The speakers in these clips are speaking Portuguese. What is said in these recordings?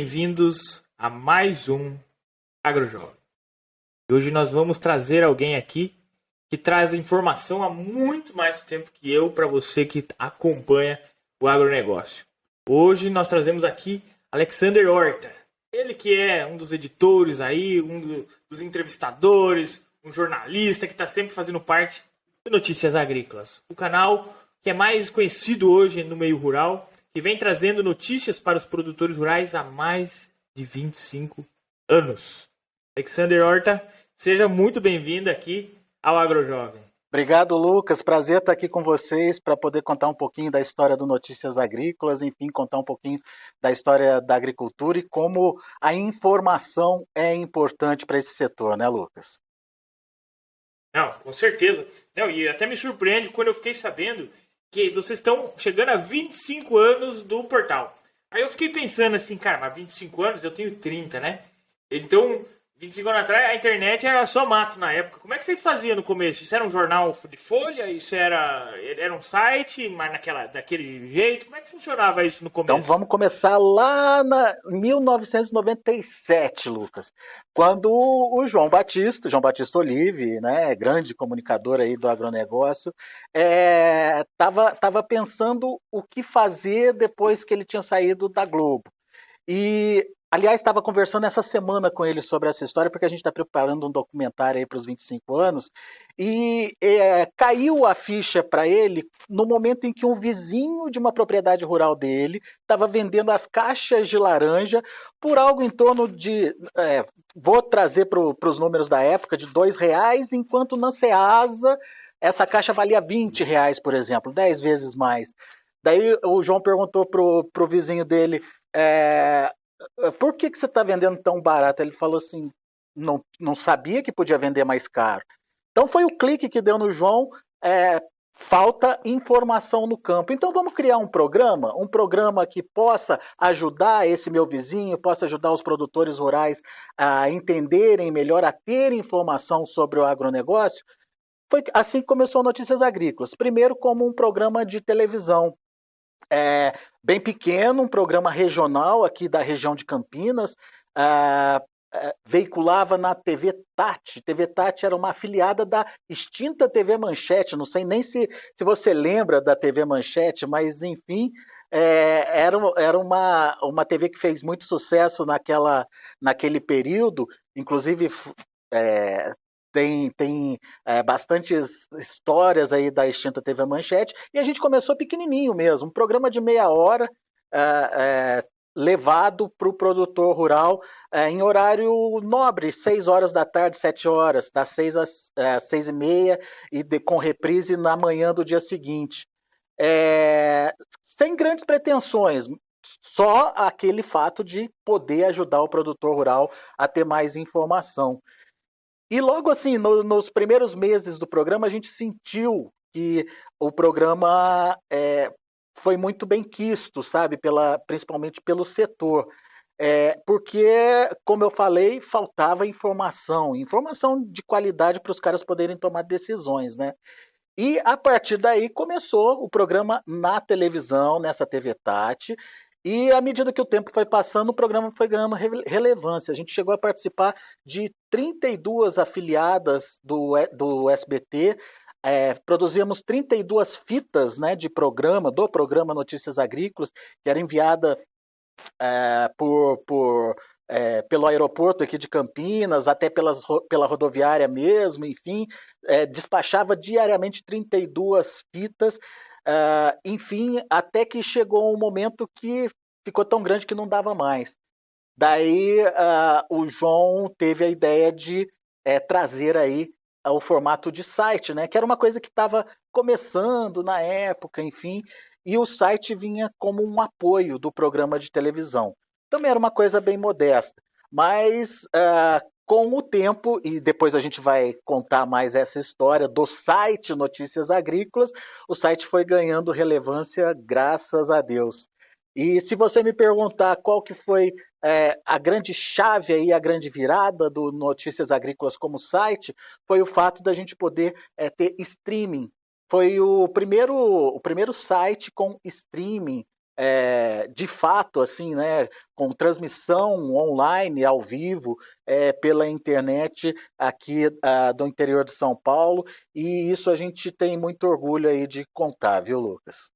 Bem-vindos a mais um AgroJovem. Hoje nós vamos trazer alguém aqui que traz informação há muito mais tempo que eu para você que acompanha o agronegócio. Hoje nós trazemos aqui Alexander Horta. Ele que é um dos editores aí, dos entrevistadores, um jornalista que está sempre fazendo parte do Notícias Agrícolas. O canal que é mais conhecido hoje no meio rural, que vem trazendo notícias para os produtores rurais há mais de 25 anos. Alexander Horta, seja muito bem-vindo aqui ao AgroJovem. Obrigado, Lucas. Prazer estar aqui com vocês para poder contar um pouquinho da história do Notícias Agrícolas, enfim, contar um pouquinho da história da agricultura e como a informação é importante para esse setor, né, Lucas? Não, com certeza. Não, e até me surpreende quando eu fiquei sabendo que vocês estão chegando a 25 anos do portal. Aí eu fiquei pensando assim, cara, mas 25 anos, eu tenho 30, né? Então, 25 anos atrás, a internet era só mato na época. Como é que vocês faziam no começo? Isso era um jornal de folha? Isso era um site, mas daquele jeito? Como é que funcionava isso no começo? Então vamos começar lá em 1997, Lucas, quando o João Batista Olive, né, grande comunicador aí do agronegócio, estava pensando o que fazer depois que ele tinha saído da Globo. E, aliás, estava conversando essa semana com ele sobre essa história, porque a gente está preparando um documentário aí para os 25 anos, e caiu a ficha para ele no momento em que um vizinho de uma propriedade rural dele estava vendendo as caixas de laranja por algo em torno de, vou trazer para os números da época, de R$ 2, enquanto na Ceasa essa caixa valia R$ 20, por exemplo, 10 vezes mais. Daí o João perguntou pro vizinho dele, por que você está vendendo tão barato? Ele falou assim, não sabia que podia vender mais caro. Então foi o clique que deu no João, falta informação no campo. Então vamos criar um programa que possa ajudar esse meu vizinho, possa ajudar os produtores rurais a entenderem melhor, a ter informação sobre o agronegócio. Foi assim que começou Notícias Agrícolas. Primeiro como um programa de televisão, bem pequeno, um programa regional aqui da região de Campinas, veiculava na TV Tati. TV Tati era uma afiliada da extinta TV Manchete, não sei nem se você lembra da TV Manchete, mas enfim, era uma TV que fez muito sucesso naquele período, inclusive tem bastantes histórias aí da extinta TV Manchete, e a gente começou pequenininho mesmo, um programa de meia hora, levado para o produtor rural em horário nobre, 6 horas da tarde, 7 horas, das 6 às 6h30, com reprise na manhã do dia seguinte. Sem grandes pretensões, só aquele fato de poder ajudar o produtor rural a ter mais informação. E logo assim, nos primeiros meses do programa, a gente sentiu que o programa foi muito bem quisto, sabe, principalmente pelo setor. Porque, como eu falei, faltava informação de qualidade para os caras poderem tomar decisões, né? E a partir daí começou o programa na televisão, nessa TV Tati, e à medida que o tempo foi passando, o programa foi ganhando relevância. A gente chegou a participar de 32 afiliadas do SBT, produzíamos 32 fitas, né, do programa Notícias Agrícolas, que era enviada pelo aeroporto aqui de Campinas, até pela rodoviária mesmo, enfim, despachava diariamente 32 fitas, enfim, até que chegou um momento que ficou tão grande que não dava mais. Daí o João teve a ideia de trazer aí o formato de site, né, que era uma coisa que estava começando na época, enfim, e o site vinha como um apoio do programa de televisão. Também era uma coisa bem modesta, mas com o tempo, e depois a gente vai contar mais essa história do site Notícias Agrícolas, o site foi ganhando relevância, graças a Deus. E se você me perguntar qual que foi a grande chave aí, a grande virada do Notícias Agrícolas como site, foi o fato da gente poder ter streaming. Foi o primeiro site com streaming de fato, assim, né, com transmissão online, ao vivo, pela internet aqui do interior de São Paulo, e isso a gente tem muito orgulho aí de contar, viu, Lucas?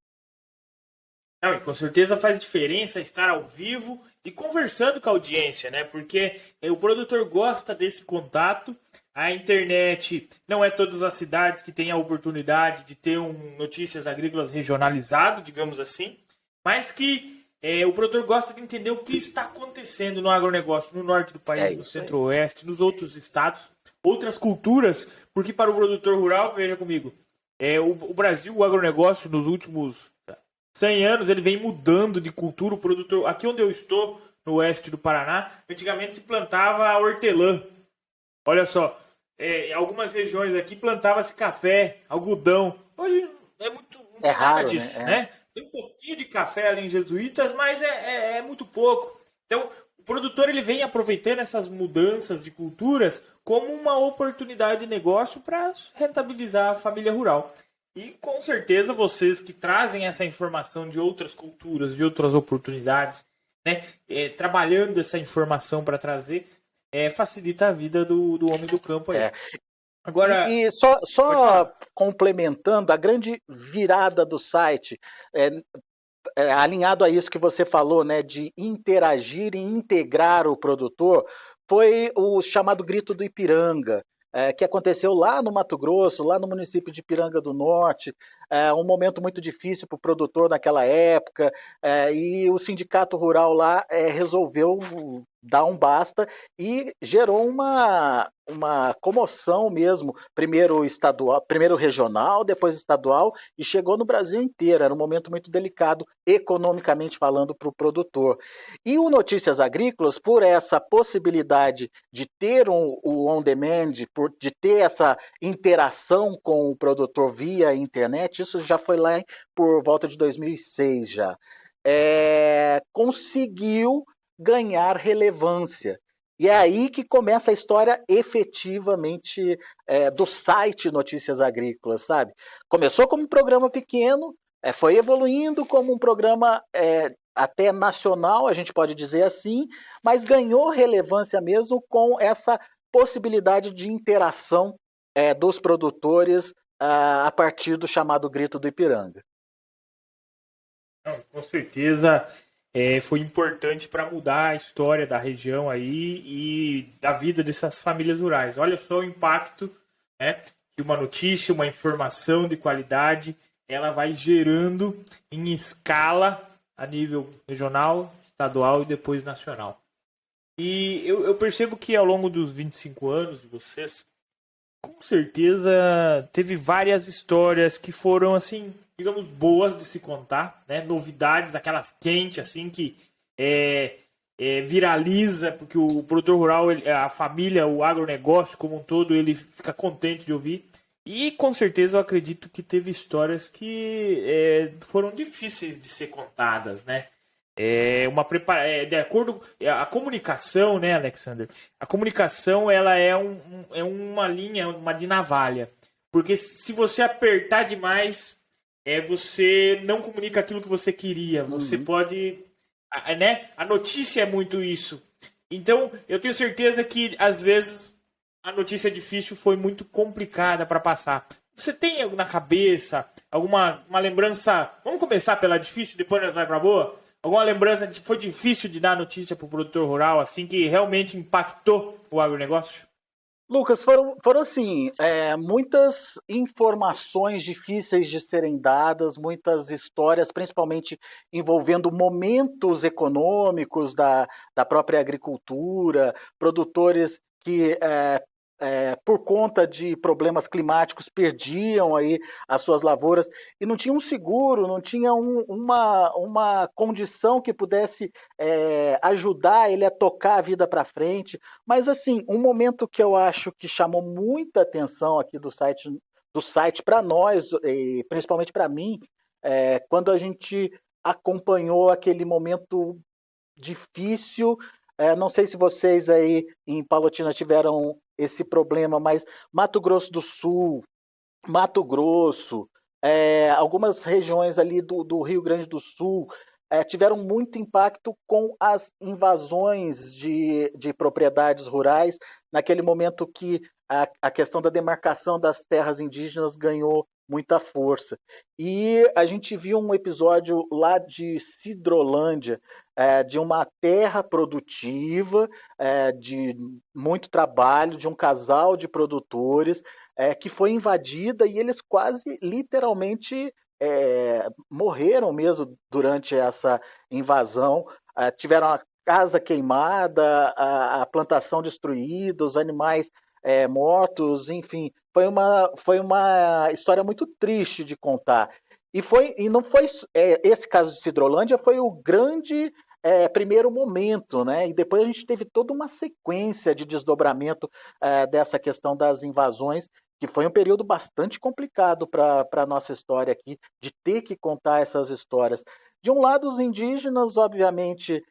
Não, e com certeza faz diferença estar ao vivo e conversando com a audiência, né? Porque o produtor gosta desse contato. A internet não é todas as cidades que têm a oportunidade de ter um notícias agrícolas regionalizado, digamos assim, mas que o produtor gosta de entender o que está acontecendo no agronegócio, no norte do É país, no isso aí. centro-oeste, nos outros estados, outras culturas, porque para o produtor rural, veja comigo, o Brasil, o agronegócio nos últimos 100 anos, ele vem mudando de cultura. O produtor, aqui onde eu estou, no oeste do Paraná, antigamente se plantava hortelã. Olha só, algumas regiões aqui plantava-se café, algodão. Hoje não É tem nada raro, disso, né? né? Tem um pouquinho de café ali em Jesuítas, mas é muito pouco. Então, o produtor ele vem aproveitando essas mudanças de culturas como uma oportunidade de negócio para rentabilizar a família rural. E com certeza vocês que trazem essa informação de outras culturas, de outras oportunidades, né, trabalhando essa informação para trazer, facilita a vida do homem do campo aí. É. Agora, E só, pode só falar. complementando, a grande virada do site, é, alinhado a isso que você falou, né, de interagir e integrar o produtor, foi o chamado Grito do Ipiranga, que aconteceu lá no Mato Grosso, lá no município de Ipiranga do Norte, um momento muito difícil para o produtor naquela época, e o sindicato rural lá resolveu dar um basta e gerou uma comoção mesmo, primeiro estadual, primeiro regional, depois estadual, e chegou no Brasil inteiro. Era um momento muito delicado, economicamente falando, para o produtor. E o Notícias Agrícolas, por essa possibilidade de ter o on-demand, de ter essa interação com o produtor via internet, isso já foi lá por volta de 2006 já, conseguiu ganhar relevância. E é aí que começa a história efetivamente do site Notícias Agrícolas, sabe? Começou como um programa pequeno, foi evoluindo como um programa até nacional, a gente pode dizer assim, mas ganhou relevância mesmo com essa possibilidade de interação dos produtores a partir do chamado Grito do Ipiranga. Não, com certeza foi importante para mudar a história da região aí e da vida dessas famílias rurais. Olha só o impacto, né, que uma notícia, uma informação de qualidade, ela vai gerando em escala a nível regional, estadual e depois nacional. E eu percebo que ao longo dos 25 anos de vocês, com certeza teve várias histórias que foram, assim, digamos, boas de se contar, né? Novidades, aquelas quentes, assim, que viraliza, porque o produtor rural, a família, o agronegócio como um todo, ele fica contente de ouvir. E com certeza eu acredito que teve histórias que foram difíceis de ser contadas, né? De acordo a comunicação, né, Alexander? A comunicação ela é uma linha, uma de navalha, porque se você apertar demais, você não comunica aquilo que você queria. Você pode, né? A notícia é muito isso. Então, eu tenho certeza que às vezes a notícia difícil foi muito complicada para passar. Você tem na cabeça uma lembrança? Vamos começar pela difícil, depois nós vai para boa. Alguma lembrança de que foi difícil de dar notícia para o produtor rural, assim, que realmente impactou o agronegócio? Lucas, foram assim, muitas informações difíceis de serem dadas, muitas histórias, principalmente envolvendo momentos econômicos da própria agricultura, produtores que por conta de problemas climáticos perdiam aí as suas lavouras e não tinha um seguro, não tinha uma condição que pudesse ajudar ele a tocar a vida para frente. Mas assim, um momento que eu acho que chamou muita atenção aqui do site para nós, e principalmente para mim, quando a gente acompanhou aquele momento difícil. Não sei se vocês aí em Palotina tiveram esse problema, mas Mato Grosso do Sul, Mato Grosso, algumas regiões ali do Rio Grande do Sul, tiveram muito impacto com as invasões de propriedades rurais, naquele momento que a questão da demarcação das terras indígenas ganhou muita força. E a gente viu um episódio lá de Sidrolândia, de uma terra produtiva, de muito trabalho, de um casal de produtores, que foi invadida e eles quase literalmente morreram mesmo durante essa invasão. Tiveram a casa queimada, a plantação destruída, os animais mortos, enfim, foi uma história muito triste de contar. E não foi esse caso de Sidrolândia foi o grande primeiro momento, né? E depois a gente teve toda uma sequência de desdobramento dessa questão das invasões, que foi um período bastante complicado para a nossa história aqui, de ter que contar essas histórias. De um lado, os indígenas, obviamente,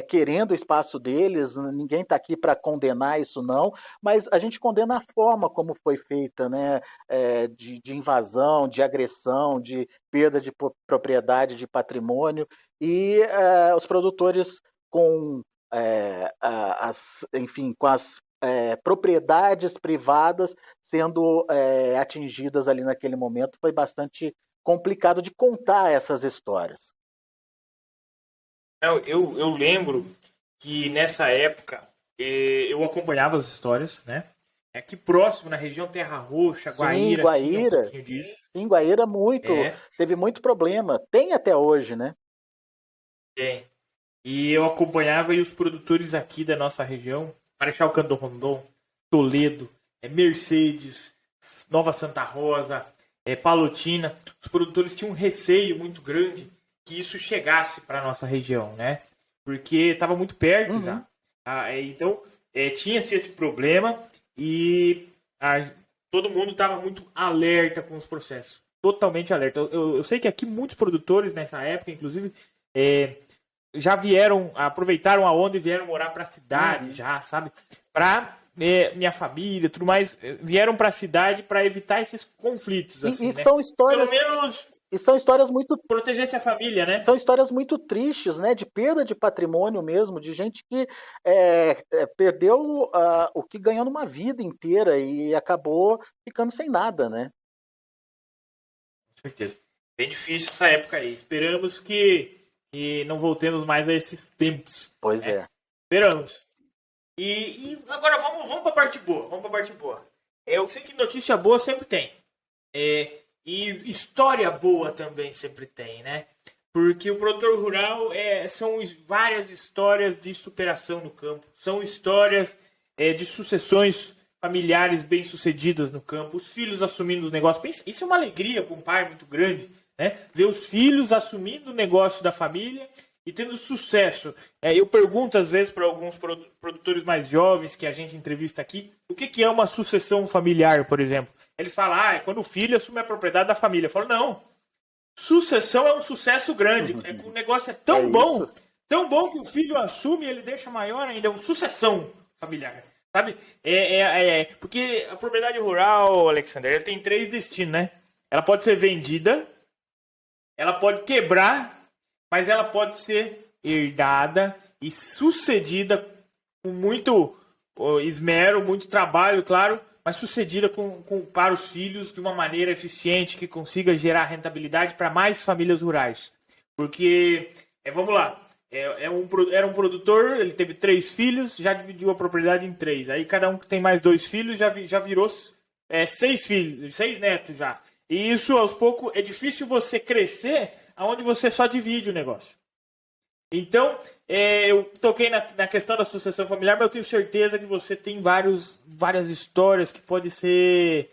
querendo o espaço deles, ninguém está aqui para condenar isso, não, mas a gente condena a forma como foi feita, né? De invasão, de agressão, de perda de propriedade, de patrimônio, e os produtores com enfim, com as propriedades privadas sendo atingidas ali naquele momento, foi bastante complicado de contar essas histórias. Eu lembro que nessa época eu acompanhava as histórias, né? Aqui próximo, na região Terra Roxa, Sim, Guaíra, tinha um Guaíra. pouquinho disso. Sim, Guaíra É, teve muito problema. Tem até hoje, né? tem. E eu acompanhava e os produtores aqui da nossa região, Marechal Cândido Rondon, Toledo, Mercedes, Nova Santa Rosa, Palotina, os produtores tinham um receio muito grande que isso chegasse para a nossa região, né? Porque estava muito perto Uhum. já. Então, tinha-se esse problema e todo mundo estava muito alerta com os processos. Totalmente alerta. Eu sei que aqui muitos produtores nessa época, inclusive, já aproveitaram a onda e vieram morar para a cidade, já, sabe? Para minha família, tudo mais, vieram para a cidade para evitar esses conflitos, assim, E né? são Pelo histórias menos e são histórias muito protegesse a família, né? são histórias muito tristes, né? De perda de patrimônio mesmo, de gente que perdeu o que ganhou numa vida inteira e acabou ficando sem nada, né? Com certeza. Bem difícil essa época aí. Esperamos que não voltemos mais a esses tempos, Pois né? é. Esperamos. E agora vamos para a parte boa. Vamos para a parte boa. Eu sei que notícia boa sempre tem. E história boa também sempre tem, né? Porque o produtor rural são várias histórias de superação no campo. São histórias de sucessões familiares bem-sucedidas no campo. Os filhos assumindo os negócios. Isso é uma alegria para um pai muito grande, né? Ver os filhos assumindo o negócio da família e tendo sucesso. Eu pergunto às vezes para alguns produtores mais jovens que a gente entrevista aqui, o que é uma sucessão familiar, por exemplo. Eles falam, é quando o filho assume a propriedade da família. Eu falo, não, sucessão é um sucesso grande. O negócio é Isso. tão bom que o filho assume e ele deixa maior ainda. É uma sucessão familiar. Sabe? Porque a propriedade rural, Alexander, ela tem três destinos, né? Ela pode ser vendida, ela pode quebrar, mas ela pode ser herdada e sucedida com muito esmero, muito trabalho, claro, mas sucedida para os filhos de uma maneira eficiente que consiga gerar rentabilidade para mais famílias rurais. Porque, vamos lá, era um produtor, ele teve 3 filhos, já dividiu a propriedade em 3. Aí cada um que tem mais 2 filhos já virou 6 filhos, 6 netos já. E isso, aos poucos, é difícil você crescer aonde você só divide o negócio. Então, eu toquei na questão da sucessão familiar, mas eu tenho certeza que você tem várias histórias que podem ser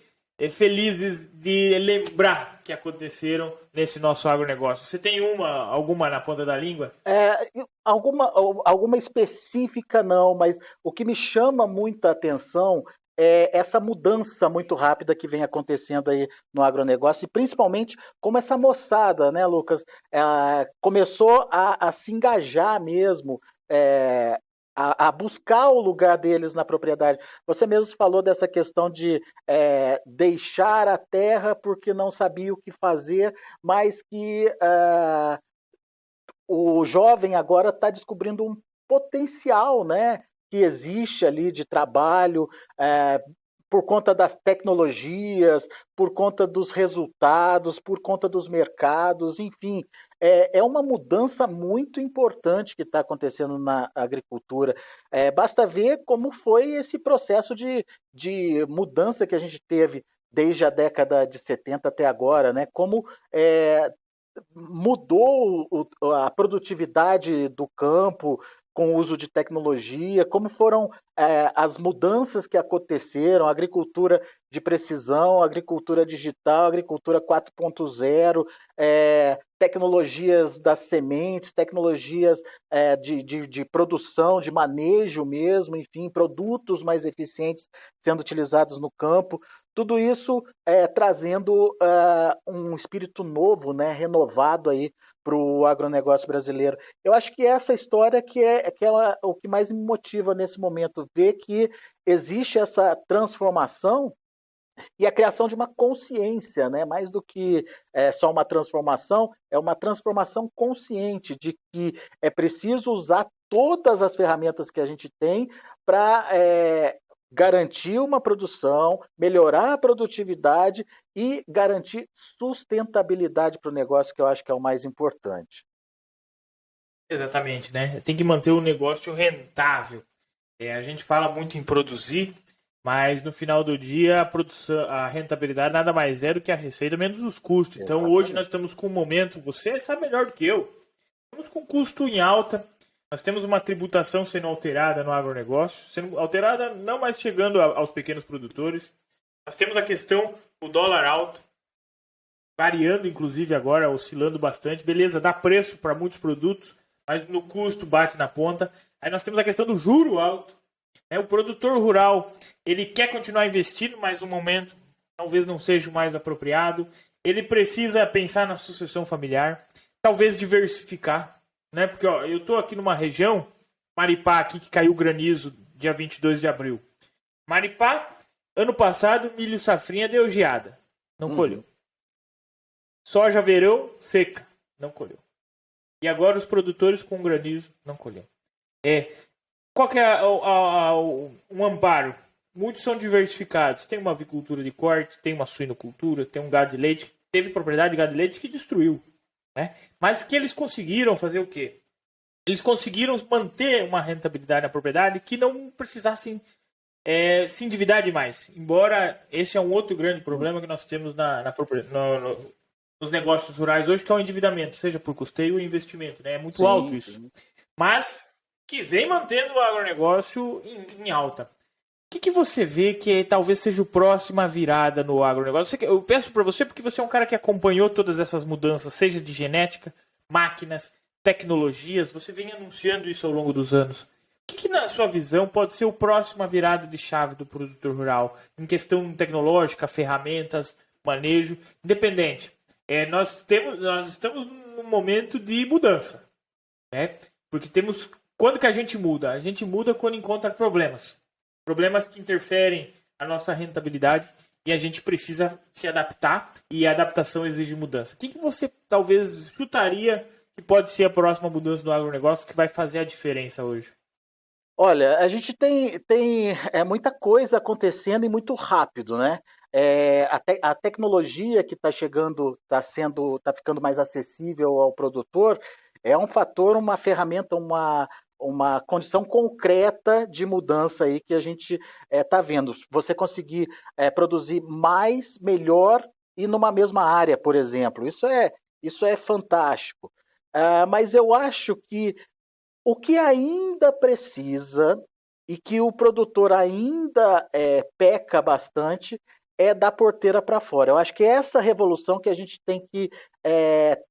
felizes de lembrar que aconteceram nesse nosso agronegócio. Você tem alguma na ponta da língua? Alguma específica não, mas o que me chama muita atenção é essa mudança muito rápida que vem acontecendo aí no agronegócio, e principalmente como essa moçada, né, Lucas, começou a se engajar mesmo, a buscar o lugar deles na propriedade. Você mesmo falou dessa questão de deixar a terra porque não sabia o que fazer, mas que o jovem agora está descobrindo um potencial, né, que existe ali de trabalho, por conta das tecnologias, por conta dos resultados, por conta dos mercados, enfim, é uma mudança muito importante que está acontecendo na agricultura. Basta ver como foi esse processo de mudança que a gente teve desde a década de 70 até agora, né? Como mudou a produtividade do campo com o uso de tecnologia, como foram as mudanças que aconteceram, agricultura de precisão, agricultura digital, agricultura 4.0, tecnologias das sementes, tecnologias de produção, de manejo mesmo, enfim, produtos mais eficientes sendo utilizados no campo. Tudo isso trazendo um espírito novo, né, renovado aí para o agronegócio brasileiro. Eu acho que essa história que é o que mais me motiva nesse momento, ver que existe essa transformação e a criação de uma consciência, né? Mais do que só uma transformação, é uma transformação consciente de que é preciso usar todas as ferramentas que a gente tem para garantir uma produção, melhorar a produtividade e garantir sustentabilidade para o negócio, que eu acho que é o mais importante. Exatamente, né? Tem que manter o negócio rentável. A gente fala muito em produzir, mas no final do dia a produção, a rentabilidade nada mais é do que a receita menos os custos. Então Exatamente. hoje nós estamos com um momento, você sabe melhor do que eu, estamos com custo em alta, nós temos uma tributação sendo alterada no agronegócio, sendo alterada não mais chegando aos pequenos produtores. Nós temos a questão do dólar alto, variando inclusive agora, oscilando bastante. Beleza, dá preço para muitos produtos, mas no custo bate na ponta. Aí nós temos a questão do juro alto. O produtor rural, ele quer continuar investindo, mas no momento talvez não seja o mais apropriado. Ele precisa pensar na sucessão familiar, talvez diversificar, né? Porque eu estou aqui numa região, Maripá, aqui que caiu granizo dia 22 de abril. Maripá, ano passado, milho safrinha deu geada, não colheu. Soja verão, seca, não colheu. E agora os produtores com granizo não colheu. Qual que é um amparo? Muitos são diversificados. Tem uma avicultura de corte, tem uma suinocultura, tem um gado de leite. Teve propriedade de gado de leite que destruiu. Né? Mas que eles conseguiram fazer o quê? Eles conseguiram manter uma rentabilidade na propriedade que não precisassem se endividar demais. Embora esse é um outro grande problema que nós temos nos negócios rurais hoje, que é o endividamento, seja por custeio ou investimento. Né? É muito alto isso. Sim. Mas que vem mantendo o agronegócio em alta. O que você vê que talvez seja a próxima virada no agronegócio? Eu peço para você, porque você é um cara que acompanhou todas essas mudanças, seja de genética, máquinas, tecnologias, você vem anunciando isso ao longo dos anos. O que na sua visão pode ser a próxima virada de chave do produtor rural? Em questão tecnológica, ferramentas, manejo, independente. Nós estamos num momento de mudança. Né? Porque temos... Quando que a gente muda? A gente muda quando encontra problemas. Problemas que interferem a nossa rentabilidade e a gente precisa se adaptar e a adaptação exige mudança. O que você talvez chutaria que pode ser a próxima mudança do agronegócio que vai fazer a diferença hoje? Olha, a gente tem muita coisa acontecendo e muito rápido, né? A tecnologia que está chegando, está ficando mais acessível ao produtor, é um fator, uma ferramenta, uma condição concreta de mudança aí que a gente está vendo. Você conseguir produzir mais, melhor e numa mesma área, por exemplo. Isso é fantástico. Mas eu acho que o que ainda precisa e que o produtor ainda peca bastante é da porteira para fora. Eu acho que é essa revolução que a gente tem que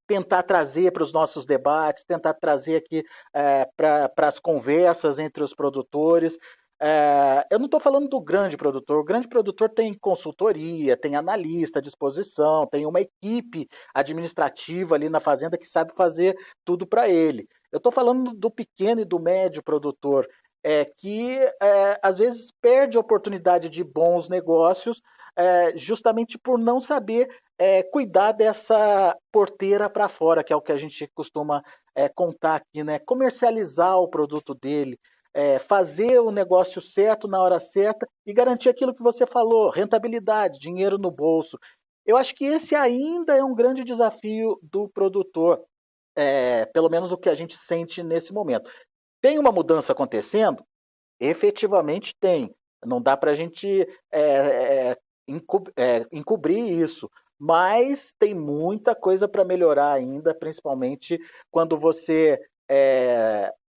tentar trazer para os nossos debates, tentar trazer aqui para as conversas entre os produtores. Eu não estou falando do grande produtor. O grande produtor tem consultoria, tem analista à disposição, tem uma equipe administrativa ali na fazenda que sabe fazer tudo para ele. Eu estou falando do pequeno e do médio produtor. que às vezes perde a oportunidade de bons negócios justamente por não saber cuidar dessa porteira para fora, que é o que a gente costuma contar aqui, né? Comercializar o produto dele, fazer o negócio certo na hora certa e garantir aquilo que você falou, rentabilidade, dinheiro no bolso. Eu acho que esse ainda é um grande desafio do produtor, pelo menos o que a gente sente nesse momento. Tem uma mudança acontecendo? Efetivamente tem. Não dá para a gente encobrir isso. Mas tem muita coisa para melhorar ainda, principalmente quando você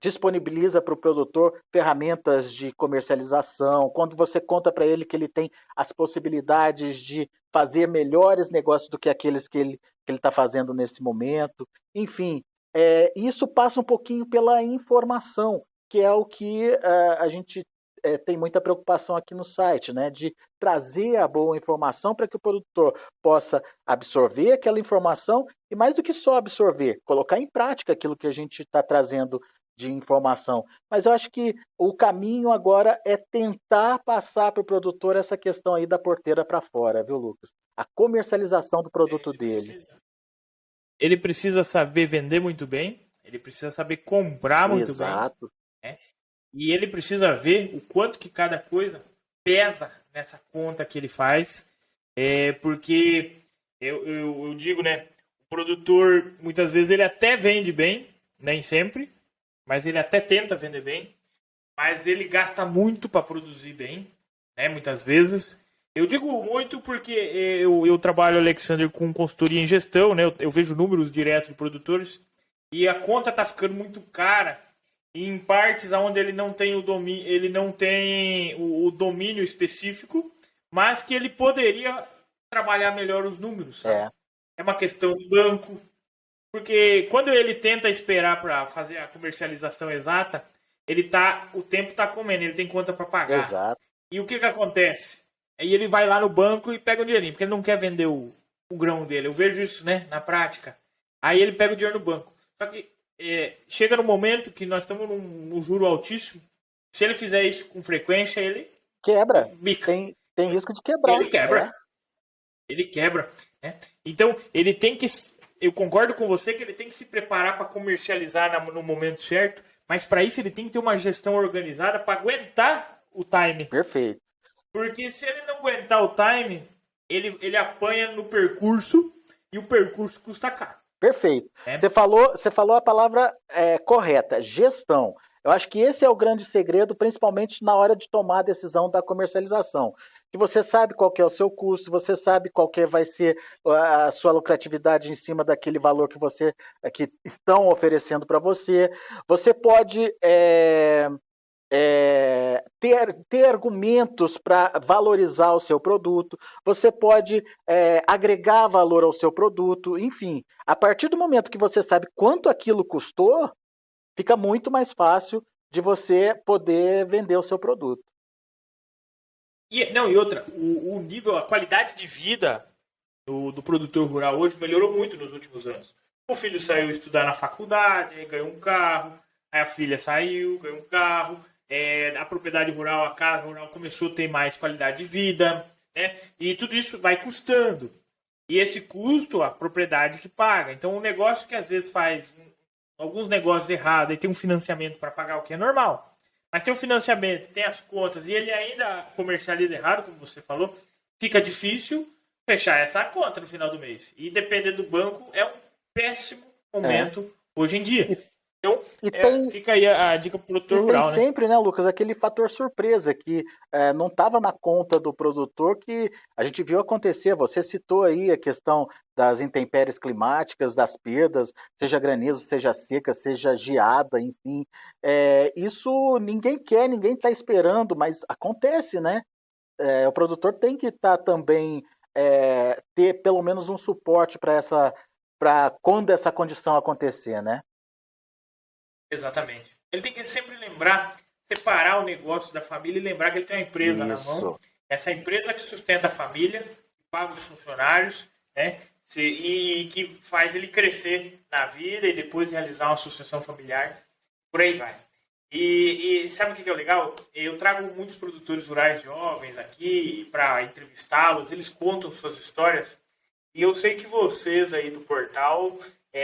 disponibiliza para o produtor ferramentas de comercialização, quando você conta para ele que ele tem as possibilidades de fazer melhores negócios do que aqueles que ele está fazendo nesse momento. Enfim, isso passa um pouquinho pela informação, que é o que a gente tem muita preocupação aqui no site, né? De trazer a boa informação para que o produtor possa absorver aquela informação e, mais do que só absorver, colocar em prática aquilo que a gente está trazendo de informação. Mas eu acho que o caminho agora é tentar passar para o produtor essa questão aí da porteira para fora, viu, Lucas? A comercialização do produto dele. Ele precisa saber vender muito bem, ele precisa saber comprar muito bem. Exato. Né? E ele precisa ver o quanto que cada coisa pesa nessa conta que ele faz, porque eu digo, né, o produtor muitas vezes ele até vende bem, nem sempre, mas ele até tenta vender bem, mas ele gasta muito para produzir bem, né, muitas vezes. Eu digo muito porque eu trabalho, Alexander, com consultoria em gestão, né, eu vejo números diretos de produtores, e a conta está ficando muito cara em partes onde ele não tem o domínio específico, mas que ele poderia trabalhar melhor os números, sabe? É uma questão de banco, porque quando ele tenta esperar para fazer a comercialização exata, o tempo está comendo, ele tem conta para pagar. Exato. E o que acontece? Aí ele vai lá no banco e pega o dinheirinho, porque ele não quer vender o grão dele. Eu vejo isso, né, na prática. Aí ele pega o dinheiro no banco. Só que chega no momento que nós estamos num juro altíssimo. Se ele fizer isso com frequência, ele quebra. Bica. Tem risco de quebrar. Ele quebra. Ele quebra. Né? Então, ele tem que. Eu concordo com você que ele tem que se preparar para comercializar no momento certo, mas para isso ele tem que ter uma gestão organizada para aguentar o time. Perfeito. Porque se ele não aguentar o time, ele apanha no percurso e o percurso custa caro. Perfeito. Você falou a palavra correta, gestão. Eu acho que esse é o grande segredo, principalmente na hora de tomar a decisão da comercialização. Que você sabe qual que é o seu custo, você sabe qual que vai ser a sua lucratividade em cima daquele valor que estão oferecendo para você. Você pode ter argumentos para valorizar o seu produto, você pode agregar valor ao seu produto, enfim. A partir do momento que você sabe quanto aquilo custou, fica muito mais fácil de você poder vender o seu produto. E outra, o nível, a qualidade de vida do produtor rural hoje melhorou muito nos últimos anos. O filho saiu estudar na faculdade, aí ganhou um carro, aí a filha saiu, ganhou um carro, a propriedade rural, a casa rural começou a ter mais qualidade de vida, né? E tudo isso vai custando. E esse custo, a propriedade te paga. Então, um negócio que às vezes faz alguns negócios errados e tem um financiamento para pagar, o que é normal. Mas tem o financiamento, tem as contas, e ele ainda comercializa errado, como você falou, fica difícil fechar essa conta no final do mês. E depender do banco é um péssimo momento hoje em dia. Então, fica aí a dica para o produtor rural, né? Tem sempre, né, Lucas, aquele fator surpresa que não estava na conta do produtor, que a gente viu acontecer. Você citou aí a questão das intempéries climáticas, das perdas, seja granizo, seja seca, seja geada, enfim. Isso ninguém quer, ninguém está esperando, mas acontece, né? O produtor tem que estar também, ter pelo menos um suporte para quando essa condição acontecer, né? Exatamente. Ele tem que sempre lembrar, separar o negócio da família e lembrar que ele tem uma empresa na mão. Essa empresa que sustenta a família, paga os funcionários, né? E que faz ele crescer na vida e depois realizar uma sucessão familiar. Por aí vai. E sabe o que é legal? Eu trago muitos produtores rurais jovens aqui para entrevistá-los, eles contam suas histórias. E eu sei que vocês aí do portal,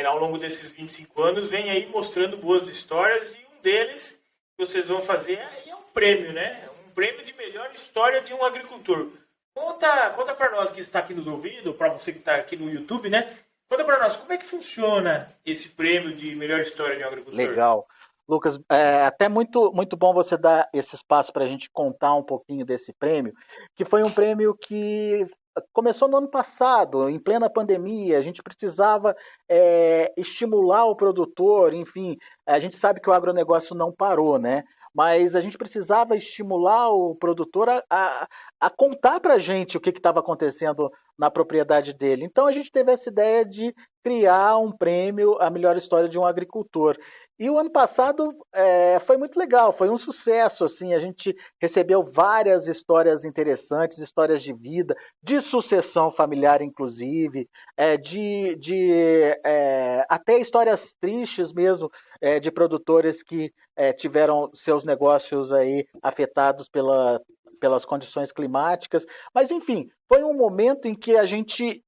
ao longo desses 25 anos, vêm aí mostrando boas histórias e um deles que vocês vão fazer é um prêmio, né? Um prêmio de melhor história de um agricultor. Conta para nós que está aqui nos ouvindo, para você que está aqui no YouTube, né? Conta para nós como é que funciona esse prêmio de melhor história de um agricultor. Legal. Lucas, é até muito bom você dar esse espaço para a gente contar um pouquinho desse prêmio, que foi um prêmio que começou no ano passado, em plena pandemia. A gente precisava estimular o produtor, enfim, a gente sabe que o agronegócio não parou, né? Mas a gente precisava estimular o produtor a contar para a gente o que estava acontecendo na propriedade dele. Então a gente teve essa ideia de criar um prêmio à melhor história de um agricultor. E o ano passado foi muito legal, foi um sucesso. Assim, a gente recebeu várias histórias interessantes, histórias de vida, de sucessão familiar, inclusive, até histórias tristes mesmo, de produtores que tiveram seus negócios aí afetados pelas condições climáticas. Mas, enfim, foi um momento em que a gente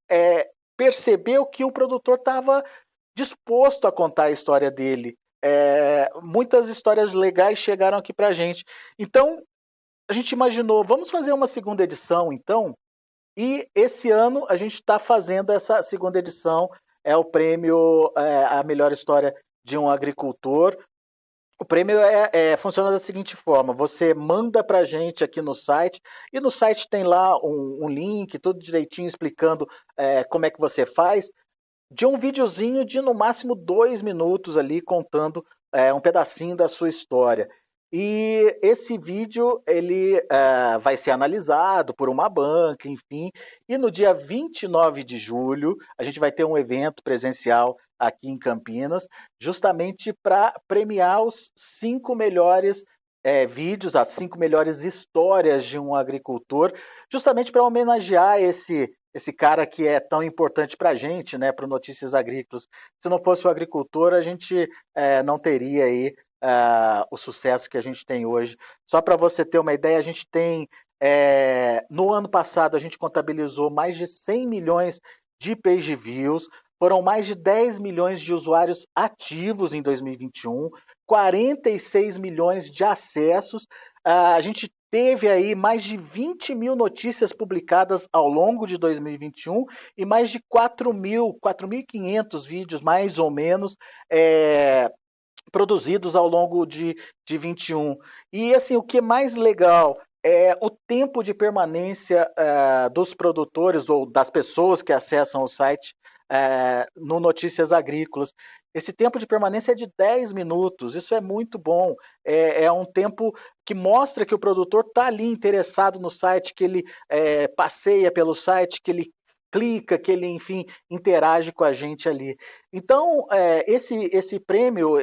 percebeu que o produtor estava disposto a contar a história dele. Muitas histórias legais chegaram aqui para a gente. Então, a gente imaginou, vamos fazer uma segunda edição, então? E esse ano a gente está fazendo essa segunda edição, é o prêmio A Melhor História de um Agricultor. O prêmio funciona da seguinte forma: você manda para a gente aqui no site, e no site tem lá um link, tudo direitinho explicando como é que você faz, de um videozinho de no máximo 2 minutos ali contando um pedacinho da sua história. E esse vídeo ele vai ser analisado por uma banca, enfim. E no dia 29 de julho a gente vai ter um evento presencial aqui em Campinas, justamente para premiar os 5 melhores vídeos, as 5 melhores histórias de um agricultor, justamente para homenagear esse cara que é tão importante para a gente, né, para o Notícias Agrícolas. Se não fosse o agricultor, a gente não teria aí o sucesso que a gente tem hoje. Só para você ter uma ideia, a gente tem, no ano passado, a gente contabilizou mais de 100 milhões de page views, foram mais de 10 milhões de usuários ativos em 2021, 46 milhões de acessos. A gente teve aí mais de 20 mil notícias publicadas ao longo de 2021 e mais de 4.500 vídeos, mais ou menos, produzidos ao longo de 21. E assim, o que é mais legal é o tempo de permanência dos produtores ou das pessoas que acessam o site no Notícias Agrícolas. Esse tempo de permanência é de 10 minutos, isso é muito bom. É um tempo que mostra que o produtor está ali interessado no site, que ele passeia pelo site, que ele clica, que ele, enfim, interage com a gente ali. Então, esse prêmio,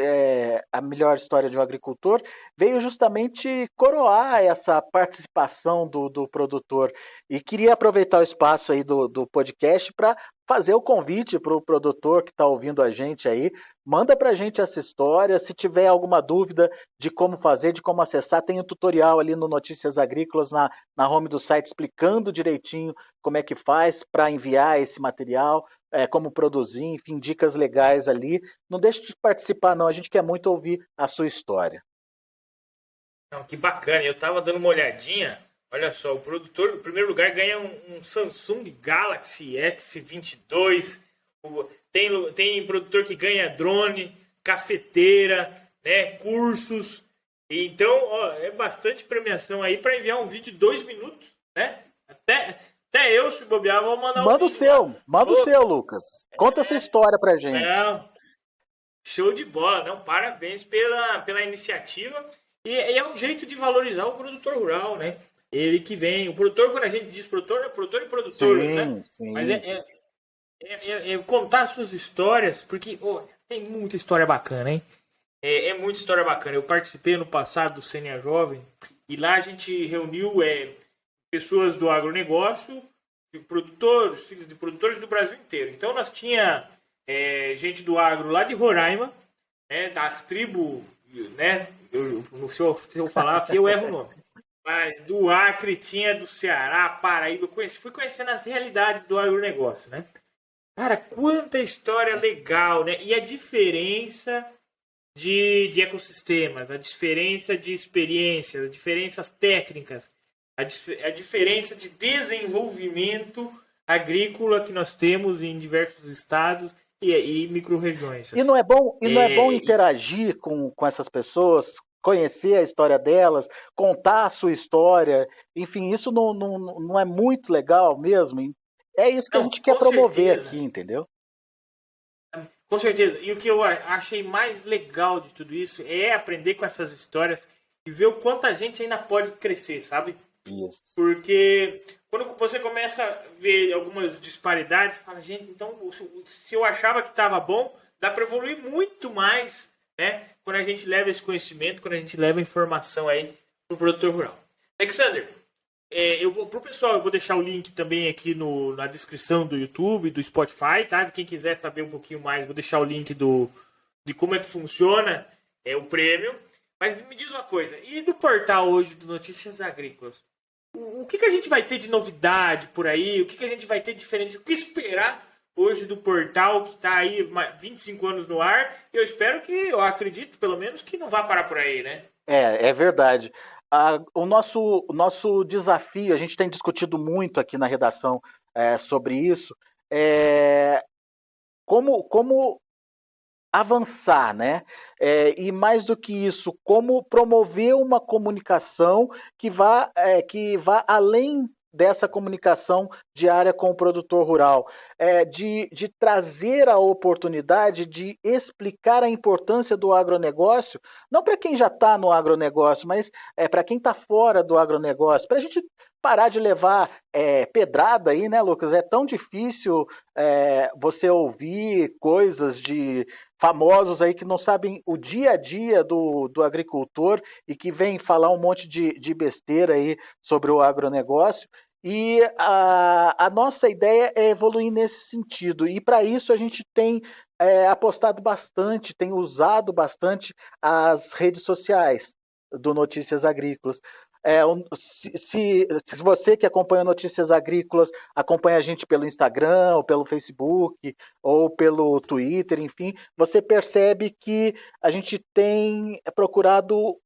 a melhor história de um agricultor, veio justamente coroar essa participação do produtor. E queria aproveitar o espaço aí do podcast para fazer o convite para o produtor que está ouvindo a gente aí. Manda para a gente essa história. Se tiver alguma dúvida de como fazer, de como acessar, tem um tutorial ali no Notícias Agrícolas, na home do site, explicando direitinho como é que faz para enviar esse material, como produzir, enfim, dicas legais ali. Não deixe de participar, não. A gente quer muito ouvir a sua história. Não, que bacana. Eu tava dando uma olhadinha. Olha só, o produtor, em primeiro lugar, ganha um Samsung Galaxy S22. Tem produtor que ganha drone, cafeteira, né, cursos. Então, ó, é bastante premiação aí para enviar um vídeo de 2 minutos, né? Até eu, se bobear, vou mandar Manda um vídeo. manda o seu, Lucas. Conta a sua história pra gente. Não, show de bola, não? Parabéns pela iniciativa. E é um jeito de valorizar o produtor rural, né? Ele que vem. O produtor, quando a gente diz produtor, é produtor e produtor, Sim, né? sim. Mas contar suas histórias, porque tem muita história bacana, hein? É muita história bacana. Eu participei no passado do CNA Jovem e lá a gente reuniu pessoas do agronegócio, de produtores, filhos de produtores do Brasil inteiro. Então nós tinha gente do agro lá de Roraima, né, das tribos né? Se eu falar aqui, eu erro o nome. Mas do Acre, tinha do Ceará, Paraíba, fui conhecendo as realidades do agronegócio, né? Cara, quanta história legal, né? E a diferença de ecossistemas, a diferença de experiências, as diferenças técnicas, a diferença de desenvolvimento agrícola que nós temos em diversos estados e micro-regiões. E não é bom É, interagir com essas pessoas, conhecer a história delas, contar a sua história, enfim, isso não é muito legal mesmo? É isso que a não, gente quer com promover certeza. aqui, entendeu? Com certeza. E o que eu achei mais legal de tudo isso é aprender com essas histórias e ver o quanto a gente ainda pode crescer, sabe? Isso. Porque quando você começa a ver algumas disparidades, você fala, gente, então se eu achava que estava bom, dá para evoluir muito mais, né? Quando a gente leva esse conhecimento, quando a gente leva informação aí para o produtor rural. Alexander, pro pessoal, eu vou deixar o link também aqui na descrição do YouTube, do Spotify, tá? Quem quiser saber um pouquinho mais, vou deixar o link de como é que funciona o prêmio. Mas me diz uma coisa, e do portal hoje do Notícias Agrícolas? O que a gente vai ter de novidade por aí? O que a gente vai ter de diferente? O que esperar hoje do portal que está aí 25 anos no ar? Eu acredito pelo menos que não vá parar por aí, né? É verdade. O nosso desafio, a gente tem discutido muito aqui na redação sobre isso, é como avançar, né? E mais do que isso, como promover uma comunicação que vá além dessa comunicação diária com o produtor rural, de trazer a oportunidade de explicar a importância do agronegócio, não para quem já está no agronegócio, mas para quem está fora do agronegócio, para a gente parar de levar pedrada aí, né, Lucas? É tão difícil você ouvir coisas de famosos aí que não sabem o dia a dia do agricultor e que vêm falar um monte de besteira aí sobre o agronegócio. E a nossa ideia é evoluir nesse sentido. E para isso a gente tem apostado bastante, tem usado bastante as redes sociais do Notícias Agrícolas. Se você que acompanha Notícias Agrícolas acompanha a gente pelo Instagram, ou pelo Facebook, ou pelo Twitter, enfim, você percebe que a gente tem procurado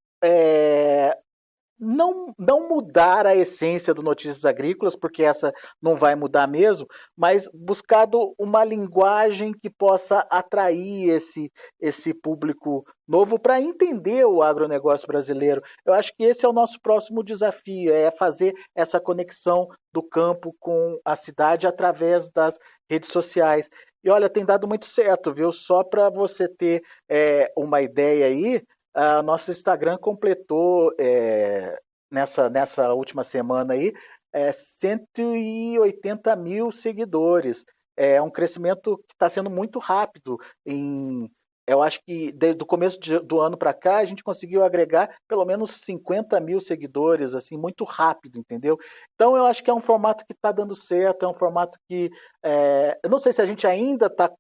não mudar a essência do Notícias Agrícolas, porque essa não vai mudar mesmo, mas buscado uma linguagem que possa atrair esse público novo para entender o agronegócio brasileiro. Eu acho que esse é o nosso próximo desafio, é fazer essa conexão do campo com a cidade através das redes sociais. E olha, tem dado muito certo, viu? Só para você ter uma ideia aí, nosso Instagram completou nessa última semana aí 180 mil seguidores. É um crescimento que está sendo muito rápido. Eu acho que desde o começo do ano para cá a gente conseguiu agregar pelo menos 50 mil seguidores, assim, muito rápido, entendeu? Então eu acho que é um formato que está dando certo, é um formato que eu não sei se a gente ainda está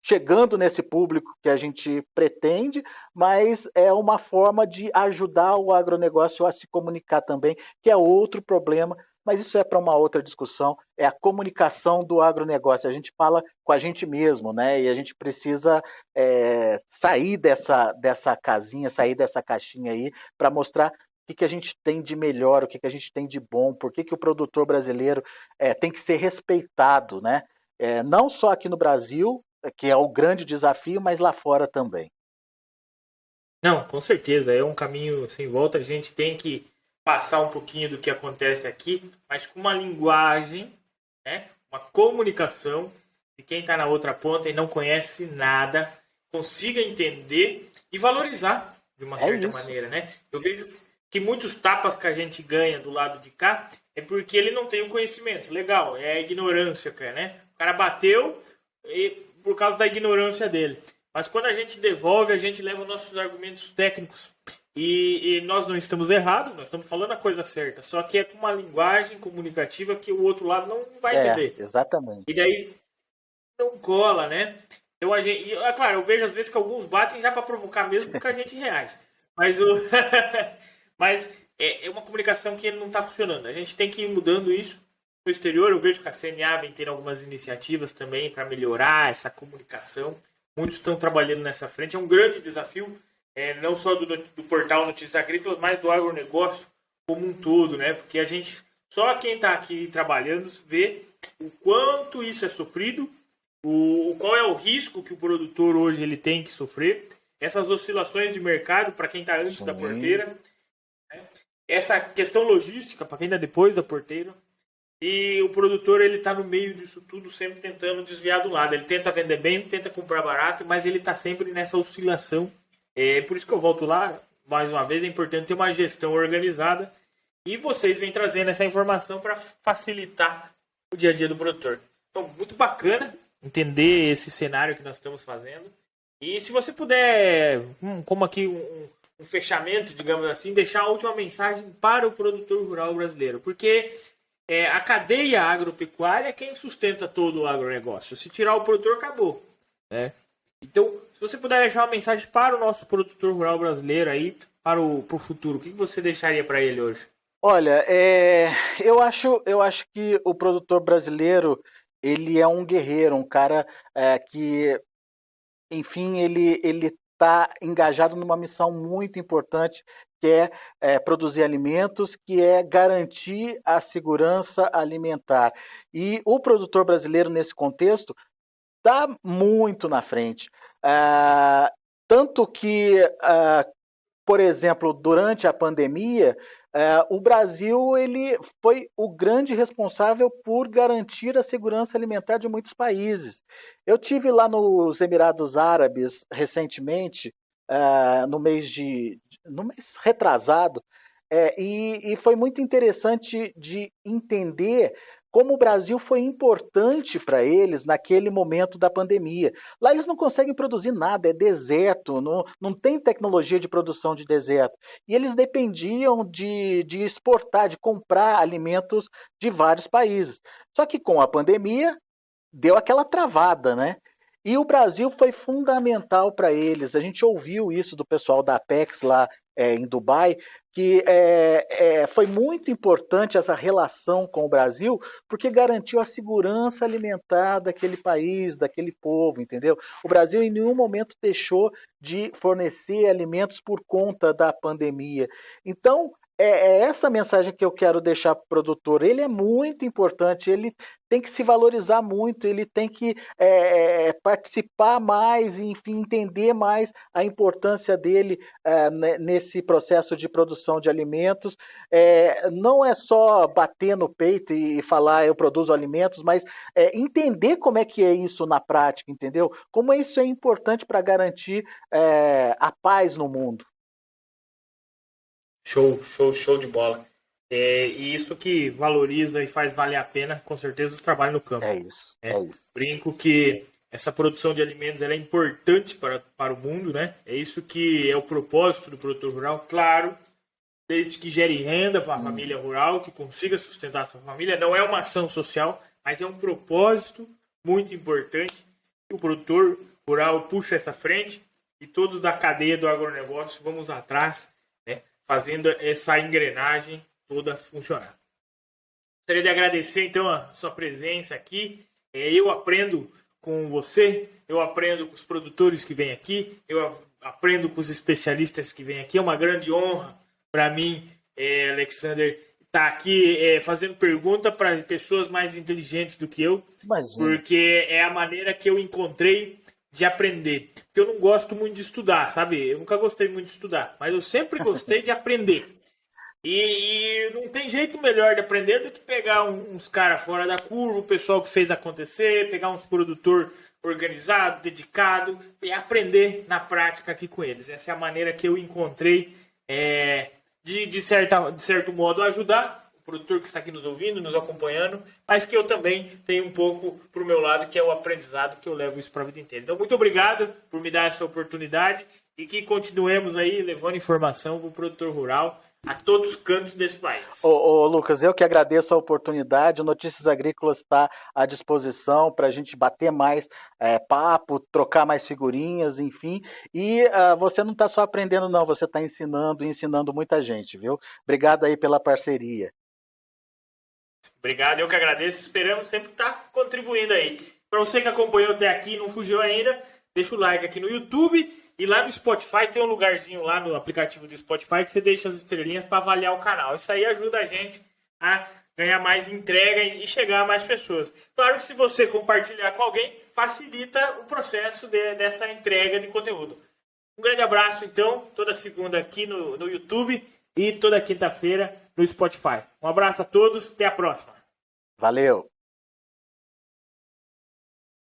chegando nesse público que a gente pretende, mas é uma forma de ajudar o agronegócio a se comunicar também, que é outro problema, mas isso é para uma outra discussão, é a comunicação do agronegócio. A gente fala com a gente mesmo, né? E a gente precisa sair dessa casinha, sair dessa caixinha aí, para mostrar o que a gente tem de melhor, o que a gente tem de bom, por que o produtor brasileiro tem que ser respeitado, né? Não só aqui no Brasil, que é o grande desafio, mas lá fora também. Não, com certeza, é um caminho sem volta. A gente tem que passar um pouquinho do que acontece aqui, mas com uma linguagem, né, uma comunicação, de quem está na outra ponta e não conhece nada, consiga entender e valorizar de uma É certa isso. maneira, né? Eu vejo que muitos tapas que a gente ganha do lado de cá é porque ele não tem o conhecimento. Legal, é a ignorância, cara, né? O cara bateu por causa da ignorância dele. Mas quando a gente devolve, a gente leva os nossos argumentos técnicos. E nós não estamos errados, nós estamos falando a coisa certa. Só que é com uma linguagem comunicativa que o outro lado não vai entender. Exatamente. E daí não cola, né? Então é claro, eu vejo às vezes que alguns batem já para provocar mesmo porque a gente reage. Mas, mas é uma comunicação que não está funcionando. A gente tem que ir mudando isso no exterior. Eu vejo que a CNA vem tendo algumas iniciativas também para melhorar essa comunicação. Muitos estão trabalhando nessa frente. É um grande desafio, não só do portal Notícias Agrícolas, mas do agronegócio como um todo, né? Porque a gente, só quem está aqui trabalhando vê o quanto isso é sofrido, qual é o risco que o produtor hoje ele tem que sofrer, essas oscilações de mercado para quem está antes da porteira, né? Essa questão logística para quem está depois da porteira. E o produtor, ele está no meio disso tudo, sempre tentando desviar do lado. Ele tenta vender bem, tenta comprar barato, mas ele está sempre nessa oscilação. Por isso que eu volto lá, mais uma vez, é importante ter uma gestão organizada. E vocês vêm trazendo essa informação para facilitar o dia a dia do produtor. Então, muito bacana entender esse cenário que nós estamos fazendo. E se você puder, como aqui um fechamento, digamos assim, deixar a última mensagem para o produtor rural brasileiro. Porque a cadeia agropecuária é quem sustenta todo o agronegócio. Se tirar o produtor, acabou, né? Então, se você puder deixar uma mensagem para o nosso produtor rural brasileiro aí, para o futuro, o que você deixaria para ele hoje? Olha, eu acho que o produtor brasileiro, ele é um guerreiro, um cara que, enfim, ele está engajado numa missão muito importante, que é produzir alimentos, que é garantir a segurança alimentar. E o produtor brasileiro, nesse contexto, está muito na frente. Tanto que, por exemplo, durante a pandemia, o Brasil ele foi o grande responsável por garantir a segurança alimentar de muitos países. Eu tive lá nos Emirados Árabes recentemente, no mês retrasado, e foi muito interessante de entender como o Brasil foi importante para eles naquele momento da pandemia. Lá eles não conseguem produzir nada, é deserto, não tem tecnologia de produção de deserto. E eles dependiam de exportar, de comprar alimentos de vários países. Só que com a pandemia, deu aquela travada, né? E o Brasil foi fundamental para eles. A gente ouviu isso do pessoal da Apex lá em Dubai, que foi muito importante essa relação com o Brasil, porque garantiu a segurança alimentar daquele país, daquele povo, entendeu? O Brasil em nenhum momento deixou de fornecer alimentos por conta da pandemia. Então, é essa mensagem que eu quero deixar para o produtor. Ele é muito importante, ele tem que se valorizar muito, ele tem que participar mais, enfim, entender mais a importância dele nesse processo de produção de alimentos. Não é só bater no peito e falar eu produzo alimentos, mas entender como é que é isso na prática, entendeu? Como isso é importante para garantir a paz no mundo. Show de bola. E isso que valoriza e faz valer a pena, com certeza, o trabalho no campo. É isso. Brinco que essa produção de alimentos ela é importante para o mundo, né? É isso que é o propósito do produtor rural, claro, desde que gere renda para a família rural, que consiga sustentar a sua família. Não é uma ação social, mas é um propósito muito importante que o produtor rural puxa essa frente e todos da cadeia do agronegócio vamos atrás, né? Fazendo essa engrenagem toda funcionar. Gostaria de agradecer, então, a sua presença aqui. Eu aprendo com você, eu aprendo com os produtores que vêm aqui, eu aprendo com os especialistas que vêm aqui. É uma grande honra para mim, Alexander, estar aqui fazendo pergunta para pessoas mais inteligentes do que eu. Imagina. Porque é a maneira que eu encontrei de aprender. Porque eu não gosto muito de estudar, sabe? Eu nunca gostei muito de estudar, mas eu sempre gostei de aprender. E não tem jeito melhor de aprender do que pegar uns caras fora da curva, o pessoal que fez acontecer, pegar uns produtor organizado, dedicado, e aprender na prática aqui com eles. Essa é a maneira que eu encontrei de certo modo ajudar o produtor que está aqui nos ouvindo, nos acompanhando, mas que eu também tenho um pouco para o meu lado, que é o aprendizado, que eu levo isso para a vida inteira. Então, muito obrigado por me dar essa oportunidade e que continuemos aí levando informação para o produtor rural a todos os cantos desse país. Ô, Lucas, eu que agradeço a oportunidade. O Notícias Agrícolas está à disposição para a gente bater mais papo, trocar mais figurinhas, enfim. E você não está só aprendendo, não, você está ensinando e ensinando muita gente, viu? Obrigado aí pela parceria. Obrigado, eu que agradeço. Esperamos sempre estar contribuindo aí. Para você que acompanhou até aqui e não fugiu ainda, deixa o like aqui no YouTube. E lá no Spotify tem um lugarzinho lá no aplicativo do Spotify que você deixa as estrelinhas para avaliar o canal. Isso aí ajuda a gente a ganhar mais entrega e chegar a mais pessoas. Claro que se você compartilhar com alguém, facilita o processo dessa entrega de conteúdo. Um grande abraço, então, toda segunda aqui no YouTube e toda quinta-feira no Spotify. Um abraço a todos, até a próxima. Valeu!